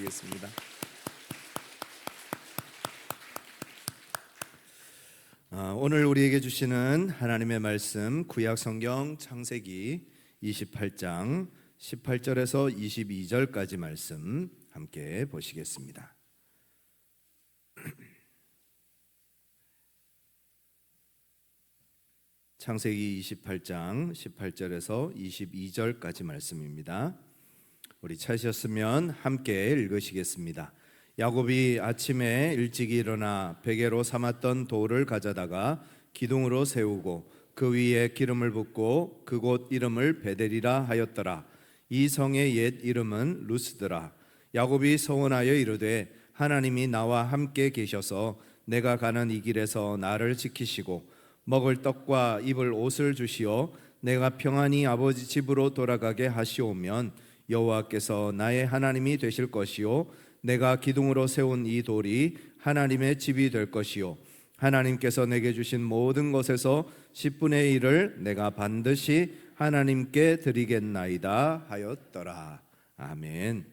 기도하시겠습니다. 오늘 우리에게 주시는 하나님의 말씀 구약 성경 창세기 28장 18절에서 22절까지 말씀 함께 보시겠습니다. 창세기 28장 18절에서 22절까지 말씀입니다. 우리 찾으셨으면 함께 읽으시겠습니다. 야곱이 아침에 일찍 일어나 베개로 삼았던 돌을 가져다가 기둥으로 세우고 그 위에 기름을 붓고 그곳 이름을 베델이라 하였더라. 이 성의 옛 이름은 루스드라. 야곱이 서원하여 이르되 하나님이 나와 함께 계셔서 내가 가는 이 길에서 나를 지키시고 먹을 떡과 입을 옷을 주시어 내가 평안히 아버지 집으로 돌아가게 하시오면 여호와께서 나의 하나님이 되실 것이요 내가 기둥으로 세운 이 돌이 하나님의 집이 될 것이요 하나님께서 내게 주신 모든 것에서 10분의 1을 내가 반드시 하나님께 드리겠나이다 하였더라. 아멘.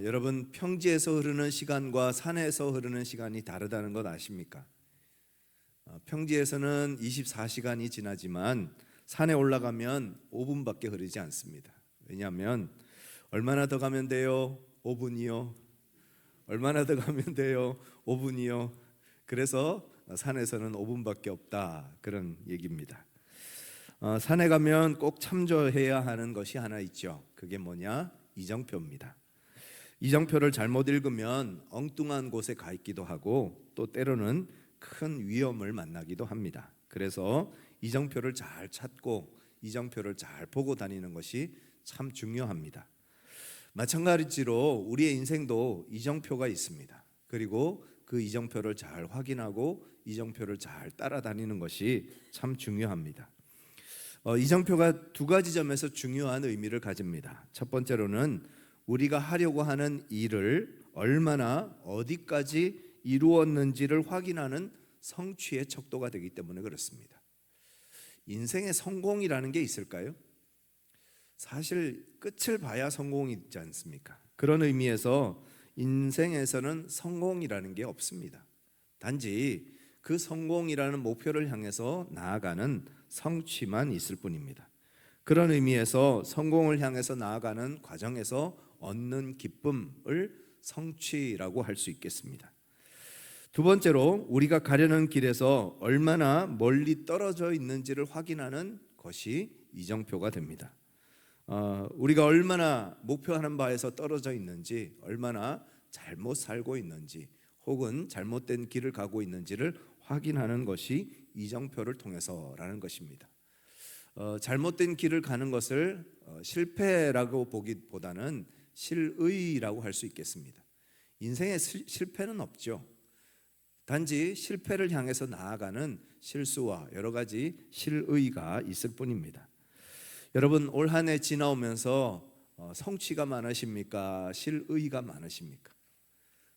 여러분, 평지에서 흐르는 시간과 산에서 흐르는 시간이 다르다는 것 아십니까? 평지에서는 24시간이 지나지만 산에 올라가면 5분밖에 흐르지 않습니다. 왜냐하면 얼마나 더 가면 돼요? 5분이요. 얼마나 더 가면 돼요? 5분이요. 그래서 산에서는 5분밖에 없다, 그런 얘기입니다. 산에 가면 꼭 참조해야 하는 것이 하나 있죠. 그게 뭐냐? 이정표입니다. 이정표를 잘못 읽으면 엉뚱한 곳에 가 있기도 하고 또 때로는 큰 위험을 만나기도 합니다. 그래서 이정표를 잘 찾고 이정표를 잘 보고 다니는 것이 참 중요합니다. 마찬가지로 우리의 인생도 이정표가 있습니다. 그리고 그 이정표를 잘 확인하고 이정표를 잘 따라다니는 것이 참 중요합니다. 이정표가 두 가지 점에서 중요한 의미를 가집니다. 첫 번째로는 우리가 하려고 하는 일을 얼마나 어디까지 이루었는지를 확인하는 성취의 척도가 되기 때문에 그렇습니다. 인생에 성공이라는 게 있을까요? 사실 끝을 봐야 성공이 있지 않습니까? 그런 의미에서 인생에서는 성공이라는 게 없습니다. 단지 그 성공이라는 목표를 향해서 나아가는 성취만 있을 뿐입니다. 그런 의미에서 성공을 향해서 나아가는 과정에서 얻는 기쁨을 성취라고 할 수 있겠습니다. 두 번째로 우리가 가려는 길에서 얼마나 멀리 떨어져 있는지를 확인하는 것이 이정표가 됩니다. 우리가 얼마나 목표하는 바에서 떨어져 있는지, 얼마나 잘못 살고 있는지, 혹은 잘못된 길을 가고 있는지를 확인하는 것이 이정표를 통해서라는 것입니다. 잘못된 길을 가는 것을 실패라고 보기보다는 실의라고 할 수 있겠습니다. 인생에 실패는 없죠. 단지 실패를 향해서 나아가는 실수와 여러 가지 실의가 있을 뿐입니다. 여러분, 올 한 해 지나오면서 성취가 많으십니까? 실의가 많으십니까?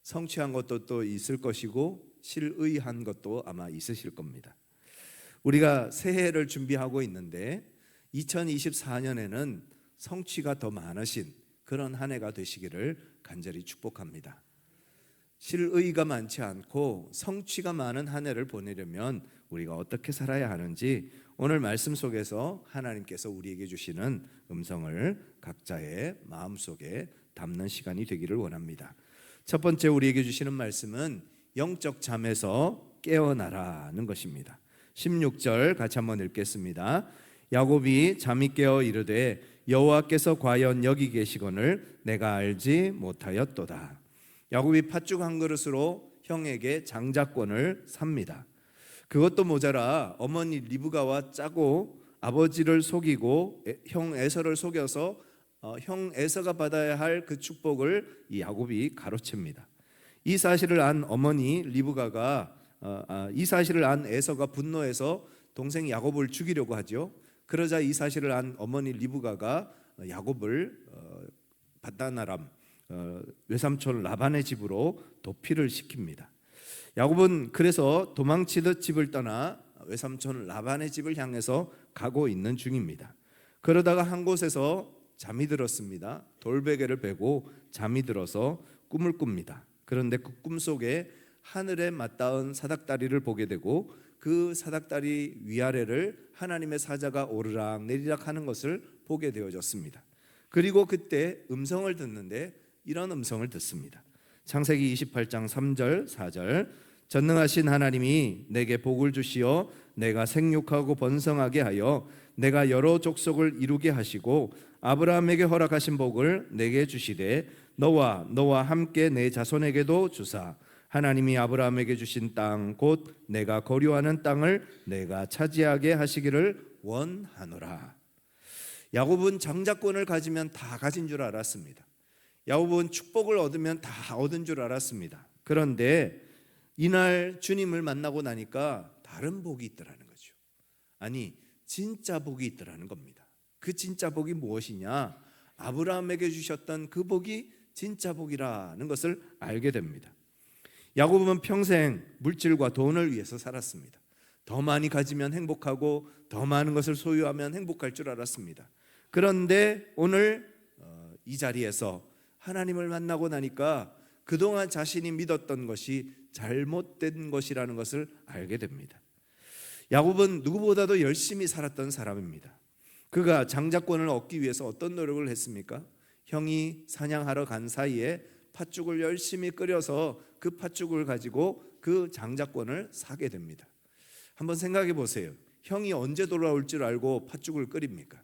성취한 것도 또 있을 것이고 실의한 것도 아마 있으실 겁니다. 우리가 새해를 준비하고 있는데 2024년에는 성취가 더 많으신 그런 한 해가 되시기를 간절히 축복합니다. 실의가 많지 않고 성취가 많은 한 해를 보내려면 우리가 어떻게 살아야 하는지 오늘 말씀 속에서 하나님께서 우리에게 주시는 음성을 각자의 마음속에 담는 시간이 되기를 원합니다. 첫 번째 우리에게 주시는 말씀은 영적 잠에서 깨어나라는 것입니다. 16절 같이 한번 읽겠습니다. 야곱이 잠이 깨어 이르되 여호와께서 과연 여기 계시거늘 내가 알지 못하였도다. 야곱이 팥죽 한 그릇으로 형에게 장자권을 삽니다. 그것도 모자라 어머니 리브가와 짜고 아버지를 속이고 형 에서를 속여서 형 에서가 받아야 할 그 축복을 이 야곱이 가로챕니다. 이 사실을 안 어머니 리브가가 이 사실을 안 에서가 분노해서 동생 야곱을 죽이려고 하죠. 그러자 이 사실을 안 어머니 리브가가 야곱을 paddan-aram 외삼촌 라반의 집으로 도피를 시킵니다. 야곱은 그래서 도망치듯 집을 떠나 외삼촌 라반의 집을 향해서 가고 있는 중입니다. 그러다가 한 곳에서 잠이 들었습니다. 돌베개를 베고 잠이 들어서 꿈을 꿉니다. 그런데 그 꿈속에 하늘에 맞닿은 사닥다리를 보게 되고 그 사닥다리 위아래를 하나님의 사자가 오르락 내리락 하는 것을 보게 되어졌습니다. 그리고 그때 음성을 듣는데 이런 음성을 듣습니다. 창세기 28장 3절 4절 전능하신 하나님이 내게 복을 주시어 내가 생육하고 번성하게 하여 내가 여러 족속을 이루게 하시고 아브라함에게 허락하신 복을 내게 주시되 너와 함께 내 자손에게도 주사 하나님이 아브라함에게 주신 땅 곧 내가 거류하는 땅을 내가 차지하게 하시기를 원하노라. 야곱은 장자권을 가지면 다 가진 줄 알았습니다. 야곱은 축복을 얻으면 다 얻은 줄 알았습니다. 그런데 이날 주님을 만나고 나니까 다른 복이 있더라는 거죠. 아니, 진짜 복이 있더라는 겁니다. 그 진짜 복이 무엇이냐? 아브라함에게 주셨던 그 복이 진짜 복이라는 것을 알게 됩니다. 야곱은 평생 물질과 돈을 위해서 살았습니다. 더 많이 가지면 행복하고 더 많은 것을 소유하면 행복할 줄 알았습니다. 그런데 오늘 이 자리에서 하나님을 만나고 나니까 그동안 자신이 믿었던 것이 잘못된 것이라는 것을 알게 됩니다. 야곱은 누구보다도 열심히 살았던 사람입니다. 그가 장자권을 얻기 위해서 어떤 노력을 했습니까? 형이 사냥하러 간 사이에 팥죽을 열심히 끓여서 그 팥죽을 가지고 그 장자권을 사게 됩니다. 한번 생각해 보세요. 형이 언제 돌아올 줄 알고 팥죽을 끓입니까?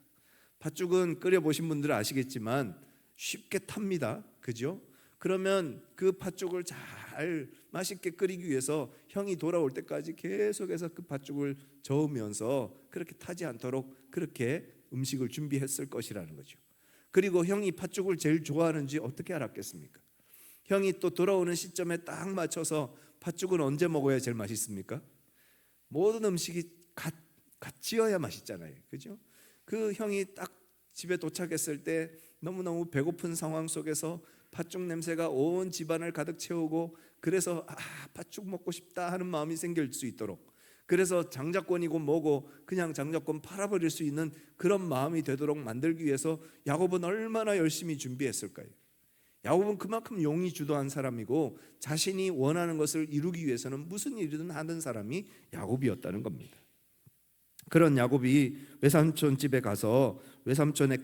팥죽은 끓여보신 분들은 아시겠지만 쉽게 탑니다. 그죠? 그러면 그 팥죽을 잘 맛있게 끓이기 위해서 형이 돌아올 때까지 계속해서 그 팥죽을 저으면서 그렇게 타지 않도록 그렇게 음식을 준비했을 것이라는 거죠. 그리고 형이 팥죽을 제일 좋아하는지 어떻게 알았겠습니까? 형이 또 돌아오는 시점에 딱 맞춰서 팥죽은 언제 먹어야 제일 맛있습니까? 모든 음식이 갓 지어야 맛있잖아요. 그죠? 그 형이 딱 집에 도착했을 때 너무너무 배고픈 상황 속에서 팥죽 냄새가 온 집안을 가득 채우고 그래서 팥죽 먹고 싶다 하는 마음이 생길 수 있도록, 그래서 장자권이고 뭐고 그냥 장자권 팔아버릴 수 있는 그런 마음이 되도록 만들기 위해서 야곱은 얼마나 열심히 준비했을까요? 야곱은 그만큼 용이 주도한 사람이고 자신이 원하는 것을 이루기 위해서는 무슨 일이든 하는 사람이 야곱이었다는 겁니다. 그런 야곱이 외삼촌 집에 가서 외삼촌이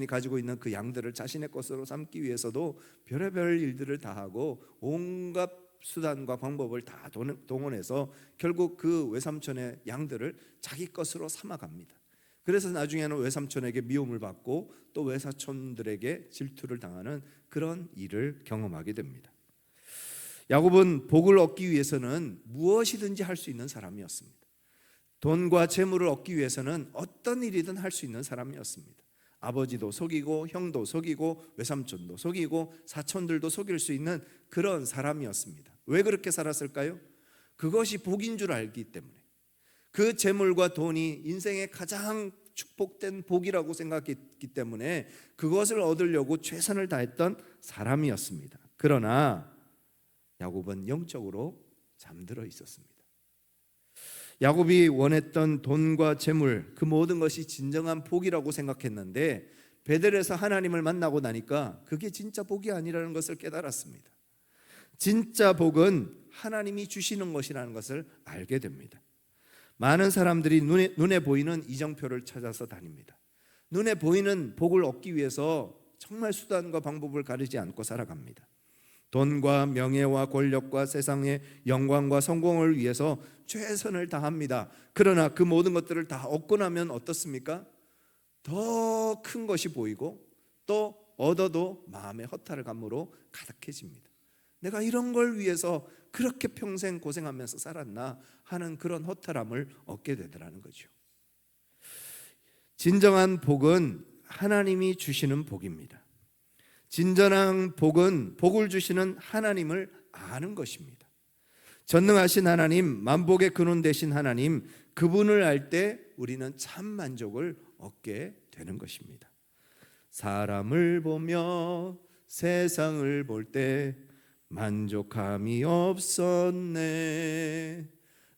가지고 있는 그 양들을 자신의 것으로 삼기 위해서도 별의별 일들을 다 하고 온갖 수단과 방법을 다 동원해서 결국 그 외삼촌의 양들을 자기 것으로 삼아갑니다. 그래서 나중에는 외삼촌에게 미움을 받고 또 외사촌들에게 질투를 당하는 그런 일을 경험하게 됩니다. 야곱은 복을 얻기 위해서는 무엇이든지 할 수 있는 사람이었습니다. 돈과 재물을 얻기 위해서는 어떤 일이든 할 수 있는 사람이었습니다. 아버지도 속이고 형도 속이고 외삼촌도 속이고 사촌들도 속일 수 있는 그런 사람이었습니다. 왜 그렇게 살았을까요? 그것이 복인 줄 알기 때문에, 그 재물과 돈이 인생의 가장 축복된 복이라고 생각했기 때문에 그것을 얻으려고 최선을 다했던 사람이었습니다. 그러나 야곱은 영적으로 잠들어 있었습니다. 야곱이 원했던 돈과 재물, 그 모든 것이 진정한 복이라고 생각했는데 베델에서 하나님을 만나고 나니까 그게 진짜 복이 아니라는 것을 깨달았습니다. 진짜 복은 하나님이 주시는 것이라는 것을 알게 됩니다. 많은 사람들이 눈에 보이는 이정표를 찾아서 다닙니다. 눈에 보이는 복을 얻기 위해서 정말 수단과 방법을 가리지 않고 살아갑니다. 돈과 명예와 권력과 세상의 영광과 성공을 위해서 최선을 다합니다. 그러나 그 모든 것들을 다 얻고 나면 어떻습니까? 더 큰 것이 보이고 또 얻어도 마음의 허탈을 감으로 가득해집니다. 내가 이런 걸 위해서 그렇게 평생 고생하면서 살았나 하는 그런 허탈함을 얻게 되더라는 거죠. 진정한 복은 하나님이 주시는 복입니다. 진정한 복은 복을 주시는 하나님을 아는 것입니다. 전능하신 하나님, 만복의 근원 되신 하나님, 그분을 알 때 우리는 참 만족을 얻게 되는 것입니다. 사람을 보며 세상을 볼 때 만족함이 없었네.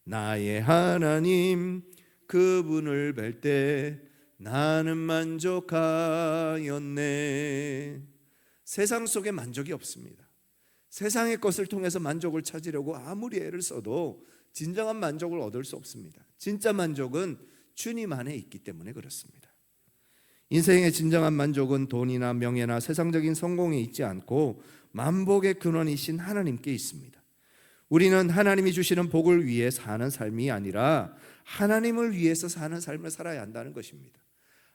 나의 하나님, 그분을 뵐 때 나는 만족하였네. 세상 속에 만족이 없습니다. 세상의 것을 통해서 만족을 찾으려고 아무리 애를 써도 진정한 만족을 얻을 수 없습니다. 진짜 만족은 주님 안에 있기 때문에 그렇습니다. 인생의 진정한 만족은 돈이나 명예나 세상적인 성공에 있지 않고 만복의 근원이신 하나님께 있습니다. 우리는 하나님이 주시는 복을 위해 사는 삶이 아니라 하나님을 위해서 사는 삶을 살아야 한다는 것입니다.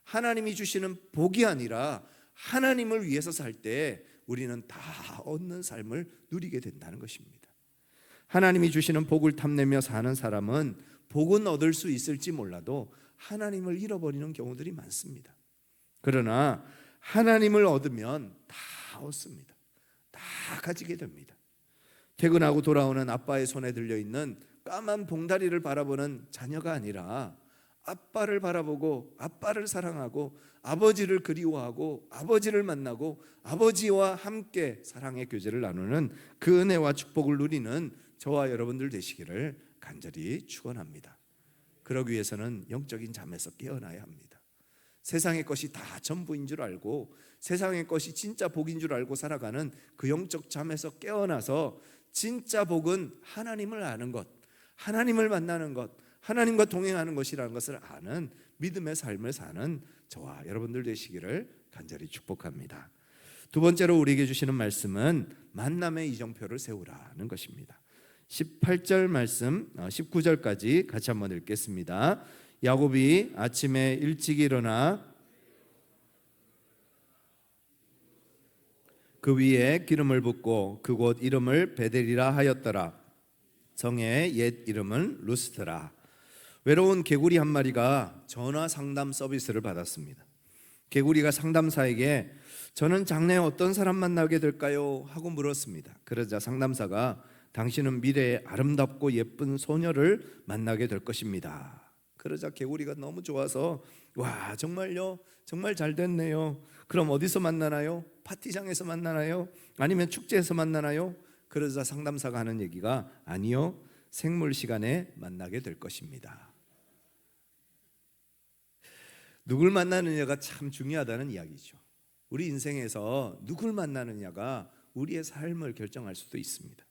하나님이 주시는 복이 아니라 하나님을 위해서 살 때 우리는 다 얻는 삶을 누리게 된다는 것입니다. 하나님이 주시는 복을 탐내며 사는 사람은 복은 얻을 수 있을지 몰라도 하나님을 잃어버리는 경우들이 많습니다. 그러나 하나님을 얻으면 다 얻습니다. 다 가지게 됩니다. 퇴근하고 돌아오는 아빠의 손에 들려있는 까만 봉다리를 바라보는 자녀가 아니라 아빠를 바라보고 아빠를 사랑하고 아버지를 그리워하고 아버지를 만나고 아버지와 함께 사랑의 교제를 나누는 그 은혜와 축복을 누리는 저와 여러분들 되시기를 간절히 축원합니다. 그러기 위해서는 영적인 잠에서 깨어나야 합니다. 세상의 것이 다 전부인 줄 알고 세상의 것이 진짜 복인 줄 알고 살아가는 그 영적 잠에서 깨어나서 진짜 복은 하나님을 아는 것, 하나님을 만나는 것, 하나님과 동행하는 것이라는 것을 아는 믿음의 삶을 사는 저와 여러분들 되시기를 간절히 축복합니다. 두 번째로 우리에게 주시는 말씀은 만남의 이정표를 세우라는 것입니다. 18절 말씀 19절까지 같이 한번 읽겠습니다. 야곱이 아침에 일찍 일어나 그 위에 기름을 붓고 그곳 이름을 베델이라 하였더라. 성의 옛 이름은 루스트라. 외로운 개구리 한 마리가 전화 상담 서비스를 받았습니다. 개구리가 상담사에게 저는 장래에 어떤 사람 만나게 될까요? 하고 물었습니다. 그러자 상담사가 당신은 미래에 아름답고 예쁜 소녀를 만나게 될 것입니다. 그러자 개구리가 너무 좋아서 와 정말요? 정말 잘 됐네요. 그럼 어디서 만나나요? 파티장에서 만나나요? 아니면 축제에서 만나나요? 그러자 상담사가 하는 얘기가 아니요, 생물 시간에 만나게 될 것입니다. 누굴 만나느냐가 참 중요하다는 이야기죠. 우리 인생에서 누굴 만나느냐가 우리의 삶을 결정할 수도 있습니다.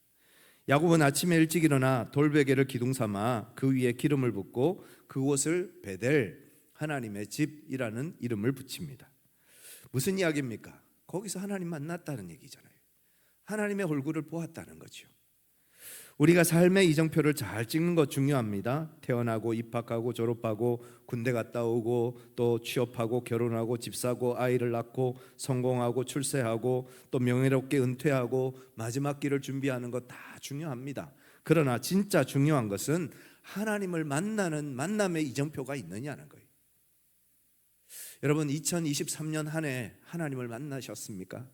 야곱은 아침에 일찍 일어나 돌베개를 기둥 삼아 그 위에 기름을 붓고 그곳을 베델, 하나님의 집이라는 이름을 붙입니다. 무슨 이야기입니까? 거기서 하나님 만났다는 얘기잖아요. 하나님의 얼굴을 보았다는 거죠. 우리가 삶의 이정표를 잘 찍는 것 중요합니다. 태어나고 입학하고 졸업하고 군대 갔다 오고 또 취업하고 결혼하고 집 사고 아이를 낳고 성공하고 출세하고 또 명예롭게 은퇴하고 마지막 길을 준비하는 것 다 중요합니다. 그러나 진짜 중요한 것은 하나님을 만나는 만남의 이정표가 있느냐는 거예요. 여러분 2023년 한 해 하나님을 만나셨습니까?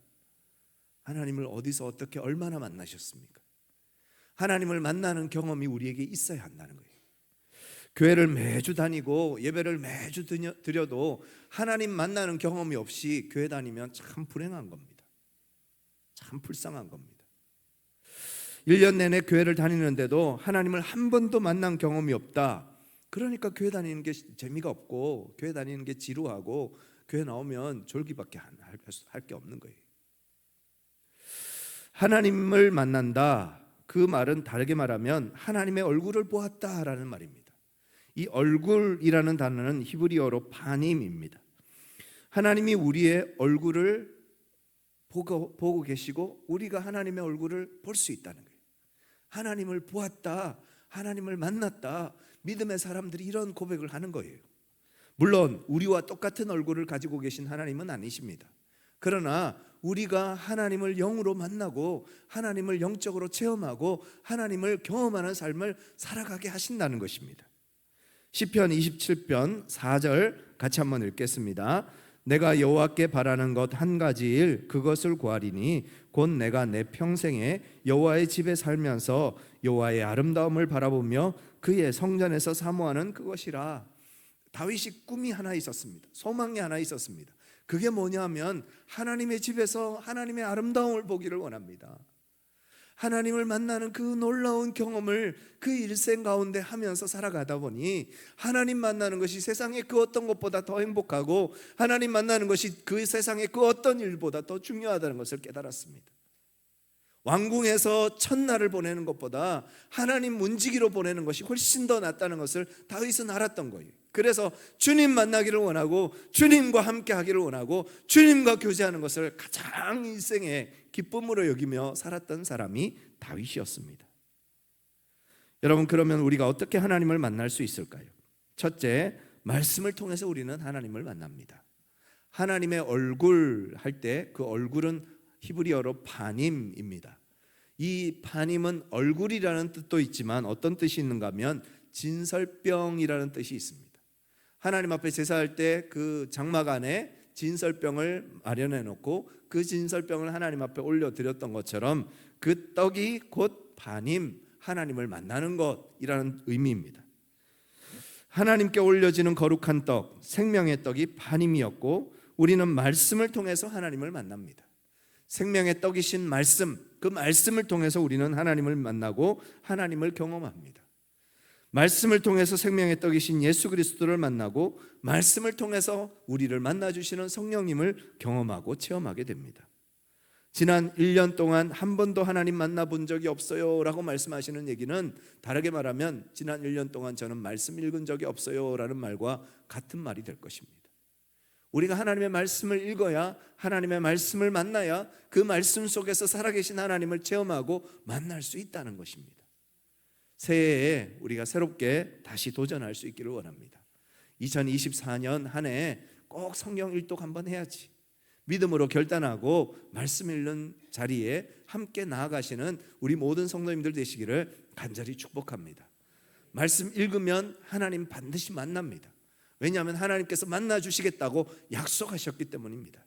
하나님을 어디서 어떻게 얼마나 만나셨습니까? 하나님을 만나는 경험이 우리에게 있어야 한다는 거예요. 교회를 매주 다니고 예배를 매주 드려도 하나님 만나는 경험이 없이 교회 다니면 참 불행한 겁니다. 참 불쌍한 겁니다. 1년 내내 교회를 다니는데도 하나님을 한 번도 만난 경험이 없다. 그러니까 교회 다니는 게 재미가 없고 교회 다니는 게 지루하고 교회 나오면 졸기밖에 할 게 없는 거예요. 하나님을 만난다, 그 말은 다르게 말하면 하나님의 얼굴을 보았다라는 말입니다. 이 얼굴이라는 단어는 히브리어로 파님입니다. 하나님이 우리의 얼굴을 보고 계시고 우리가 하나님의 얼굴을 볼 수 있다는 거예요. 하나님을 보았다, 하나님을 만났다. 믿음의 사람들이 이런 고백을 하는 거예요. 물론 우리와 똑같은 얼굴을 가지고 계신 하나님은 아니십니다. 그러나 우리가 하나님을 영으로 만나고 하나님을 영적으로 체험하고 하나님을 경험하는 삶을 살아가게 하신다는 것입니다. 시편 27편 4절 같이 한번 읽겠습니다. 내가 여호와께 바라는 것 한 가지일 그것을 구하리니 곧 내가 내 평생에 여호와의 집에 살면서 여호와의 아름다움을 바라보며 그의 성전에서 사모하는 그것이라. 다윗이 꿈이 하나 있었습니다. 소망이 하나 있었습니다. 그게 뭐냐면 하나님의 집에서 하나님의 아름다움을 보기를 원합니다. 하나님을 만나는 그 놀라운 경험을 그 일생 가운데 하면서 살아가다 보니 하나님 만나는 것이 세상의 그 어떤 것보다 더 행복하고 하나님 만나는 것이 그 세상의 그 어떤 일보다 더 중요하다는 것을 깨달았습니다. 왕궁에서 첫날을 보내는 것보다 하나님 문지기로 보내는 것이 훨씬 더 낫다는 것을 다윗은 알았던 거예요. 그래서 주님 만나기를 원하고 주님과 함께 하기를 원하고 주님과 교제하는 것을 가장 일생의 기쁨으로 여기며 살았던 사람이 다윗이었습니다. 여러분, 그러면 우리가 어떻게 하나님을 만날 수 있을까요? 첫째, 말씀을 통해서 우리는 하나님을 만납니다. 하나님의 얼굴 할 때 그 얼굴은 히브리어로 파님입니다. 이 파님은 얼굴이라는 뜻도 있지만 어떤 뜻이 있는가 하면 진설병이라는 뜻이 있습니다. 하나님 앞에 제사할 때 그 장막 안에 진설병을 마련해 놓고 그 진설병을 하나님 앞에 올려드렸던 것처럼 그 떡이 곧 파님, 하나님을 만나는 것이라는 의미입니다. 하나님께 올려지는 거룩한 떡, 생명의 떡이 파님이었고 우리는 말씀을 통해서 하나님을 만납니다. 생명의 떡이신 말씀, 그 말씀을 통해서 우리는 하나님을 만나고 하나님을 경험합니다. 말씀을 통해서 생명의 떡이신 예수 그리스도를 만나고 말씀을 통해서 우리를 만나주시는 성령님을 경험하고 체험하게 됩니다. 지난 1년 동안 한 번도 하나님 만나본 적이 없어요 라고 말씀하시는 얘기는 다르게 말하면 지난 1년 동안 저는 말씀 읽은 적이 없어요 라는 말과 같은 말이 될 것입니다. 우리가 하나님의 말씀을 읽어야 하나님의 말씀을 만나야 그 말씀 속에서 살아계신 하나님을 체험하고 만날 수 있다는 것입니다. 새해에 우리가 새롭게 다시 도전할 수 있기를 원합니다. 2024년 한 해 꼭 성경 일독 한번 해야지, 믿음으로 결단하고 말씀 읽는 자리에 함께 나아가시는 우리 모든 성도님들 되시기를 간절히 축복합니다. 말씀 읽으면 하나님 반드시 만납니다. 왜냐하면 하나님께서 만나주시겠다고 약속하셨기 때문입니다.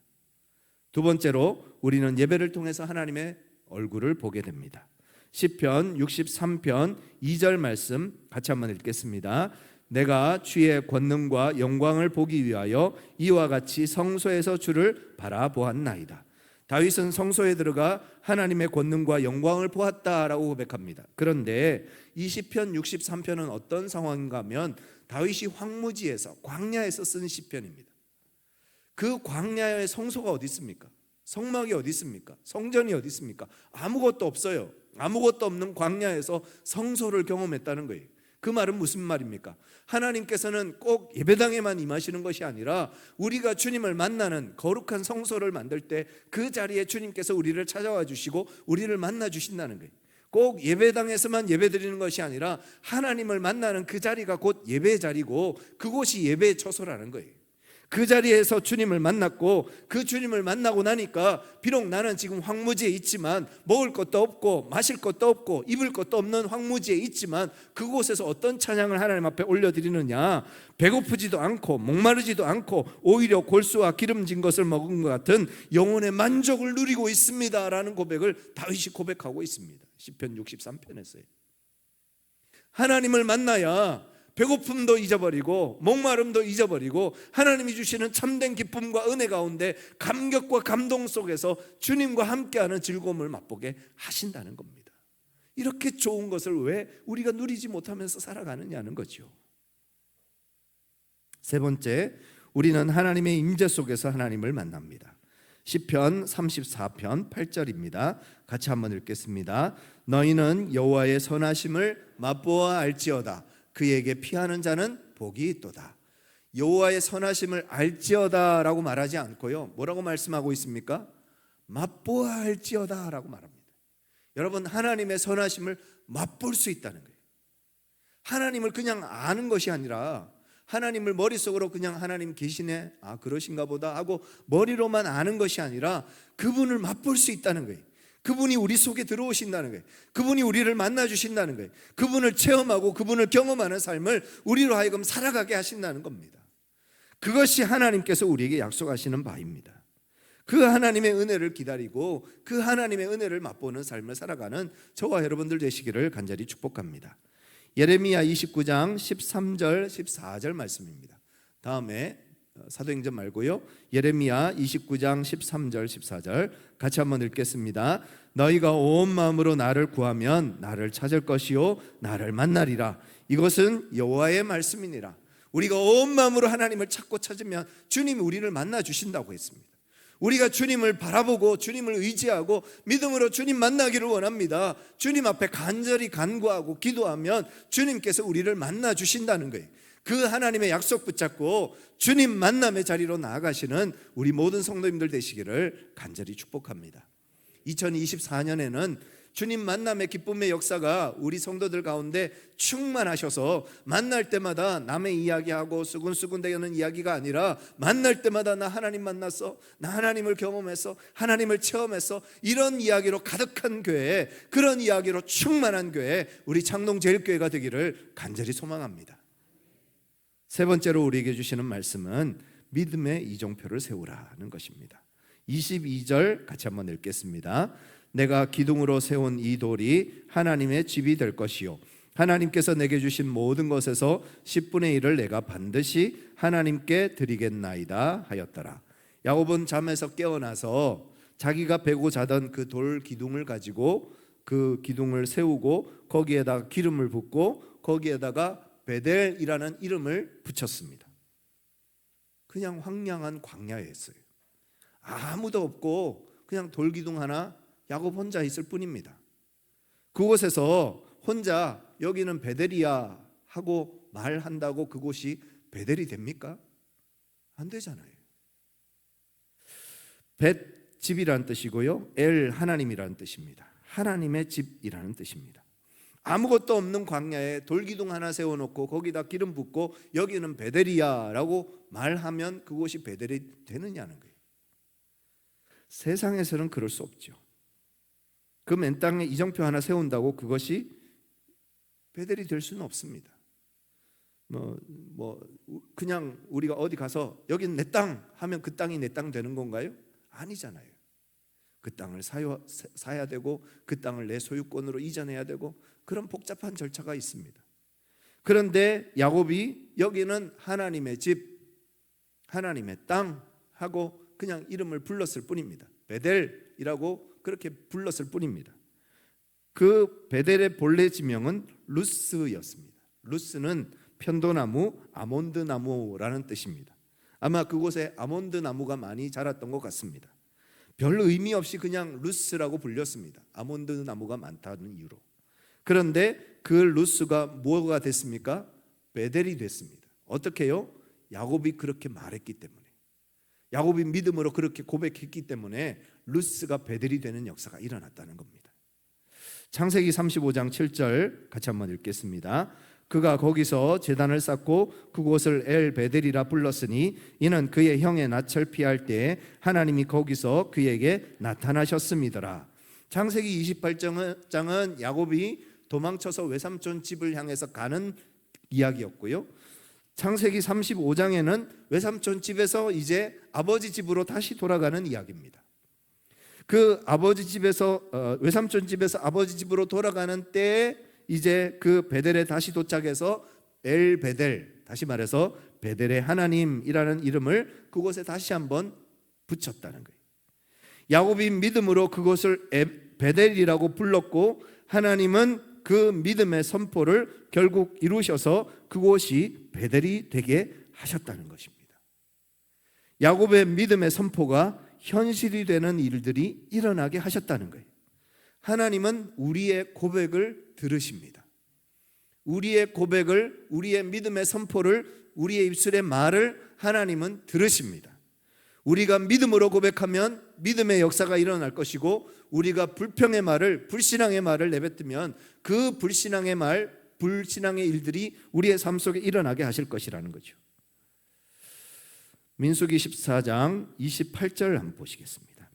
두 번째로 우리는 예배를 통해서 하나님의 얼굴을 보게 됩니다. 시편 63편 2절 말씀 같이 한번 읽겠습니다. 내가 주의 권능과 영광을 보기 위하여 이와 같이 성소에서 주를 바라보았나이다. 다윗은 성소에 들어가 하나님의 권능과 영광을 보았다라고 고백합니다. 그런데 이 시편 63편은 어떤 상황인가 하면 다윗이 황무지에서 광야에서 쓴 시편입니다. 그 광야의 성소가 어디 있습니까? 성막이 어디 있습니까? 성전이 어디 있습니까? 아무것도 없어요. 아무것도 없는 광야에서 성소를 경험했다는 거예요. 그 말은 무슨 말입니까? 하나님께서는 꼭 예배당에만 임하시는 것이 아니라 우리가 주님을 만나는 거룩한 성소를 만들 때 그 자리에 주님께서 우리를 찾아와 주시고 우리를 만나 주신다는 거예요. 꼭 예배당에서만 예배드리는 것이 아니라 하나님을 만나는 그 자리가 곧 예배 자리고 그곳이 예배의 처소라는 거예요. 그 자리에서 주님을 만났고 그 주님을 만나고 나니까 비록 나는 지금 황무지에 있지만 먹을 것도 없고 마실 것도 없고 입을 것도 없는 황무지에 있지만 그곳에서 어떤 찬양을 하나님 앞에 올려드리느냐, 배고프지도 않고 목마르지도 않고 오히려 골수와 기름진 것을 먹은 것 같은 영혼의 만족을 누리고 있습니다 라는 고백을 다윗이 고백하고 있습니다. 시편 63편에서요. 하나님을 만나야 배고픔도 잊어버리고 목마름도 잊어버리고 하나님이 주시는 참된 기쁨과 은혜 가운데 감격과 감동 속에서 주님과 함께하는 즐거움을 맛보게 하신다는 겁니다. 이렇게 좋은 것을 왜 우리가 누리지 못하면서 살아가느냐는 거죠. 세 번째, 우리는 하나님의 임재 속에서 하나님을 만납니다. 시편 34편 8절입니다. 같이 한번 읽겠습니다. 너희는 여호와의 선하심을 맛보아 알지어다. 그에게 피하는 자는 복이 있도다. 여호와의 선하심을 알지어다 라고 말하지 않고요, 뭐라고 말씀하고 있습니까? 맛보아 알지어다 라고 말합니다. 여러분, 하나님의 선하심을 맛볼 수 있다는 거예요. 하나님을 그냥 아는 것이 아니라 하나님을 머릿속으로 그냥 하나님 계시네, 아 그러신가 보다 하고 머리로만 아는 것이 아니라 그분을 맛볼 수 있다는 거예요. 그분이 우리 속에 들어오신다는 거예요. 그분이 우리를 만나주신다는 거예요. 그분을 체험하고 그분을 경험하는 삶을 우리로 하여금 살아가게 하신다는 겁니다. 그것이 하나님께서 우리에게 약속하시는 바입니다. 그 하나님의 은혜를 기다리고 그 하나님의 은혜를 맛보는 삶을 살아가는 저와 여러분들 되시기를 간절히 축복합니다. 예레미야 29장 13절 14절 말씀입니다. 다음에 사도행전 말고요. 예레미야 29장 13절 14절 같이 한번 읽겠습니다. 너희가 온 마음으로 나를 구하면 나를 찾을 것이요 나를 만나리라. 이것은 여호와의 말씀이니라. 우리가 온 마음으로 하나님을 찾고 찾으면 주님이 우리를 만나 주신다고 했습니다. 우리가 주님을 바라보고 주님을 의지하고 믿음으로 주님 만나기를 원합니다. 주님 앞에 간절히 간구하고 기도하면 주님께서 우리를 만나 주신다는 거예요. 그 하나님의 약속 붙잡고 주님 만남의 자리로 나아가시는 우리 모든 성도님들 되시기를 간절히 축복합니다. 2024년에는 주님 만남의 기쁨의 역사가 우리 성도들 가운데 충만하셔서 만날 때마다 남의 이야기하고 수군수군대는 이야기가 아니라 만날 때마다 나 하나님 만났어, 나 하나님을 경험했어, 하나님을 체험했어, 이런 이야기로 가득한 교회, 그런 이야기로 충만한 교회, 우리 창동제일교회가 되기를 간절히 소망합니다. 세 번째로 우리에게 주시는 말씀은 믿음의 이정표를 세우라는 것입니다. 22절 같이 한번 읽겠습니다. 내가 기둥으로 세운 이 돌이 하나님의 집이 될 것이요 하나님께서 내게 주신 모든 것에서 10분의 1을 내가 반드시 하나님께 드리겠나이다 하였더라. 야곱은 잠에서 깨어나서 자기가 베고 자던 그 돌 기둥을 가지고 그 기둥을 세우고 거기에다가 기름을 붓고 거기에다가 베델이라는 이름을 붙였습니다. 그냥 황량한 광야였어요. 아무도 없고 그냥 돌기둥 하나, 야곱 혼자 있을 뿐입니다. 그곳에서 혼자 여기는 베델이야 하고 말한다고 그곳이 베델이 됩니까? 안 되잖아요. 벳 집이라는 뜻이고요, 엘 하나님이라는 뜻입니다. 하나님의 집이라는 뜻입니다. 아무것도 없는 광야에 돌기둥 하나 세워놓고 거기다 기름 붓고 여기는 베델이야라고 말하면 그곳이 베델이 되느냐는 거예요. 세상에서는 그럴 수 없죠. 그 맨 땅에 이정표 하나 세운다고 그것이 베델이 될 수는 없습니다. 그냥 우리가 어디 가서 여기는 내 땅 하면 그 땅이 내 땅 되는 건가요? 아니잖아요. 그 땅을 사야 되고 그 땅을 내 소유권으로 이전해야 되고 그런 복잡한 절차가 있습니다. 그런데 야곱이 여기는 하나님의 집, 하나님의 땅 하고 그냥 이름을 불렀을 뿐입니다. 베델이라고 그렇게 불렀을 뿐입니다. 그 베델의 본래 지명은 루스였습니다. 루스는 편도나무, 아몬드나무라는 뜻입니다. 아마 그곳에 아몬드나무가 많이 자랐던 것 같습니다. 별 의미 없이 그냥 루스라고 불렸습니다. 아몬드나무가 많다는 이유로. 그런데 그 루스가 뭐가 됐습니까? 베델이 됐습니다. 어떻게요? 야곱이 그렇게 말했기 때문에, 야곱이 믿음으로 그렇게 고백했기 때문에 루스가 베델이 되는 역사가 일어났다는 겁니다. 창세기 35장 7절 같이 한번 읽겠습니다. 그가 거기서 제단을 쌓고 그곳을 엘 베델이라 불렀으니 이는 그의 형의 낯을 피할 때에 하나님이 거기서 그에게 나타나셨음이더라. 창세기 28장은 야곱이 도망쳐서 외삼촌 집을 향해서 가는 이야기였고요, 창세기 35장에는 외삼촌 집에서 이제 아버지 집으로 다시 돌아가는 이야기입니다. 그 아버지 집에서 외삼촌 집에서 아버지 집으로 돌아가는 때에 이제 그 베델에 다시 도착해서 엘 베델, 다시 말해서 베델의 하나님이라는 이름을 그곳에 다시 한번 붙였다는 거예요. 야곱이 믿음으로 그곳을 베델이라고 불렀고 하나님은 그 믿음의 선포를 결국 이루셔서 그곳이 베델이 되게 하셨다는 것입니다. 야곱의 믿음의 선포가 현실이 되는 일들이 일어나게 하셨다는 거예요. 하나님은 우리의 고백을 들으십니다. 우리의 고백을, 우리의 믿음의 선포를, 우리의 입술의 말을 하나님은 들으십니다. 우리가 믿음으로 고백하면 믿음의 역사가 일어날 것이고, 우리가 불평의 말을, 불신앙의 말을 내뱉으면 그 불신앙의 말, 불신앙의 일들이 우리의 삶 속에 일어나게 하실 것이라는 거죠. 민수기 14장 28절 한번 보시겠습니다.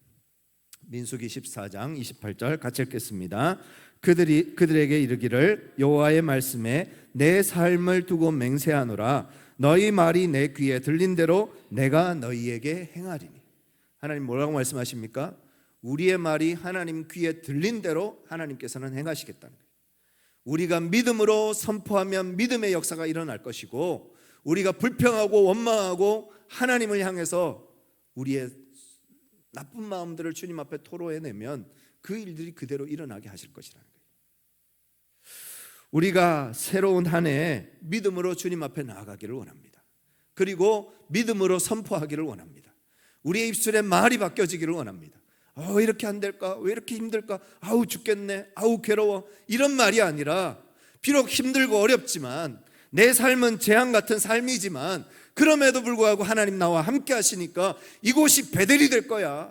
민수기 14장 28절 같이 읽겠습니다. 그들에게 이르기를 여호와의 말씀에 내 삶을 두고 맹세하노라. 너희 말이 내 귀에 들린 대로 내가 너희에게 행하리니. 하나님 뭐라고 말씀하십니까? 우리의 말이 하나님 귀에 들린 대로 하나님께서는 행하시겠다는 거예요. 우리가 믿음으로 선포하면 믿음의 역사가 일어날 것이고, 우리가 불평하고 원망하고 하나님을 향해서 우리의 나쁜 마음들을 주님 앞에 토로해내면 그 일들이 그대로 일어나게 하실 것이라는 거예요. 우리가 새로운 한 해에 믿음으로 주님 앞에 나아가기를 원합니다. 그리고 믿음으로 선포하기를 원합니다. 우리의 입술에 말이 바뀌어지기를 원합니다. 왜 이렇게 안 될까? 왜 이렇게 힘들까? 아우 죽겠네, 아우 괴로워, 이런 말이 아니라 비록 힘들고 어렵지만 내 삶은 재앙 같은 삶이지만 그럼에도 불구하고 하나님 나와 함께 하시니까 이곳이 베델이 될 거야.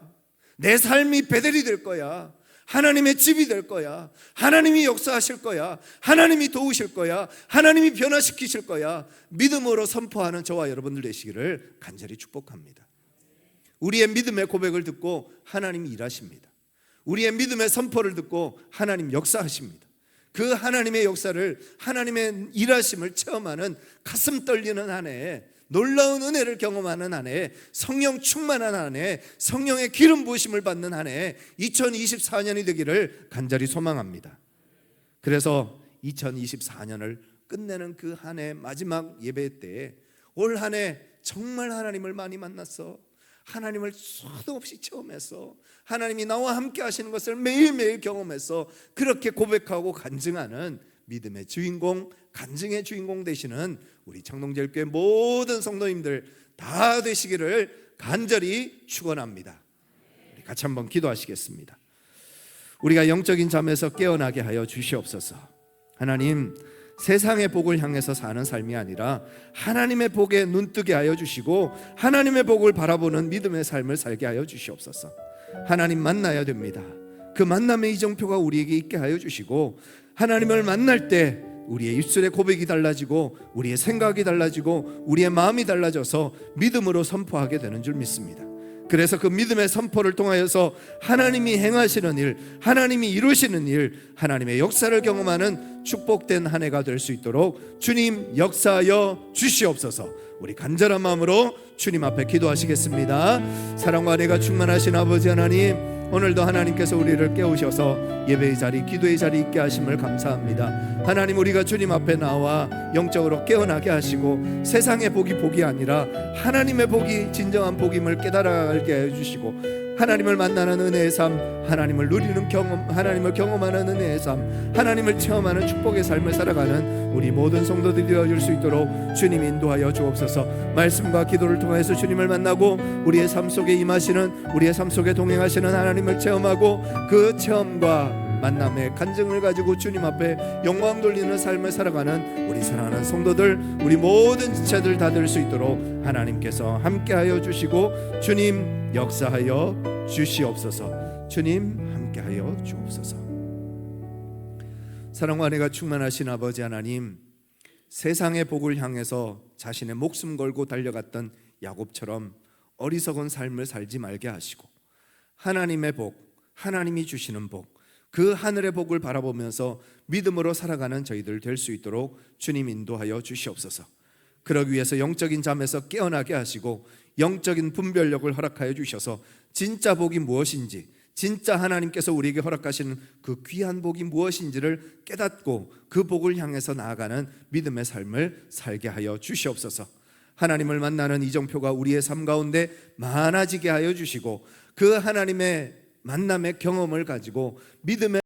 내 삶이 베델이 될 거야. 하나님의 집이 될 거야. 하나님이 역사하실 거야. 하나님이 도우실 거야. 하나님이 변화시키실 거야. 믿음으로 선포하는 저와 여러분들 되시기를 간절히 축복합니다. 우리의 믿음의 고백을 듣고 하나님이 일하십니다. 우리의 믿음의 선포를 듣고 하나님 역사하십니다. 그 하나님의 역사를, 하나님의 일하심을 체험하는 가슴 떨리는 한 해에, 놀라운 은혜를 경험하는 한 해에, 성령 충만한 한 해에, 성령의 기름 부으심을 받는 한 해에 2024년이 되기를 간절히 소망합니다. 그래서 2024년을 끝내는 그 한 해 마지막 예배 때에 올 한 해 정말 하나님을 많이 만났어, 하나님을 수도 없이 체험해서 하나님이 나와 함께 하시는 것을 매일매일 경험해서 그렇게 고백하고 간증하는 믿음의 주인공, 간증의 주인공 되시는 우리 창동제일교회 모든 성도님들 다 되시기를 간절히 축원합니다. 우리 같이 한번 기도하시겠습니다. 우리가 영적인 잠에서 깨어나게 하여 주시옵소서. 하나님, 세상의 복을 향해서 사는 삶이 아니라 하나님의 복에 눈뜨게 하여 주시고 하나님의 복을 바라보는 믿음의 삶을 살게 하여 주시옵소서. 하나님 만나야 됩니다. 그 만남의 이정표가 우리에게 있게 하여 주시고 하나님을 만날 때 우리의 입술의 고백이 달라지고 우리의 생각이 달라지고 우리의 마음이 달라져서 믿음으로 선포하게 되는 줄 믿습니다. 그래서 그 믿음의 선포를 통하여서 하나님이 행하시는 일, 하나님이 이루시는 일, 하나님의 역사를 경험하는 축복된 한 해가 될 수 있도록 주님 역사하여 주시옵소서. 우리 간절한 마음으로 주님 앞에 기도하시겠습니다. 사랑과 은혜가 충만하신 아버지 하나님, 오늘도 하나님께서 우리를 깨우셔서 예배의 자리, 기도의 자리 있게 하심을 감사합니다. 하나님, 우리가 주님 앞에 나와 영적으로 깨어나게 하시고 세상의 복이 아니라 하나님의 복이 진정한 복임을 깨달아 알게 해주시고 하나님을 만나는 은혜의 삶, 하나님을 누리는 경험, 하나님을 경험하는 은혜의 삶, 하나님을 체험하는 축복의 삶을 살아가는 우리 모든 성도들이 되어줄 수 있도록 주님 인도하여 주옵소서. 말씀과 기도를 통해서 주님을 만나고 우리의 삶 속에 임하시는, 우리의 삶 속에 동행하시는 하나님을 체험하고 그 체험과 만남의 간증을 가지고 주님 앞에 영광 돌리는 삶을 살아가는 우리 사랑하는 성도들, 우리 모든 지체들 다 될 수 있도록 하나님께서 함께하여 주시고 주님 역사하여 주시옵소서. 주님 함께하여 주옵소서. 사랑과 은혜가 충만하신 아버지 하나님, 세상의 복을 향해서 자신의 목숨 걸고 달려갔던 야곱처럼 어리석은 삶을 살지 말게 하시고 하나님의 복, 하나님이 주시는 복, 그 하늘의 복을 바라보면서 믿음으로 살아가는 저희들 될 수 있도록 주님 인도하여 주시옵소서. 그러기 위해서 영적인 잠에서 깨어나게 하시고 영적인 분별력을 허락하여 주셔서 진짜 복이 무엇인지, 진짜 하나님께서 우리에게 허락하시는 그 귀한 복이 무엇인지를 깨닫고 그 복을 향해서 나아가는 믿음의 삶을 살게 하여 주시옵소서. 하나님을 만나는 이정표가 우리의 삶 가운데 많아지게 하여 주시고 그 하나님의 만남의 경험을 가지고 믿음의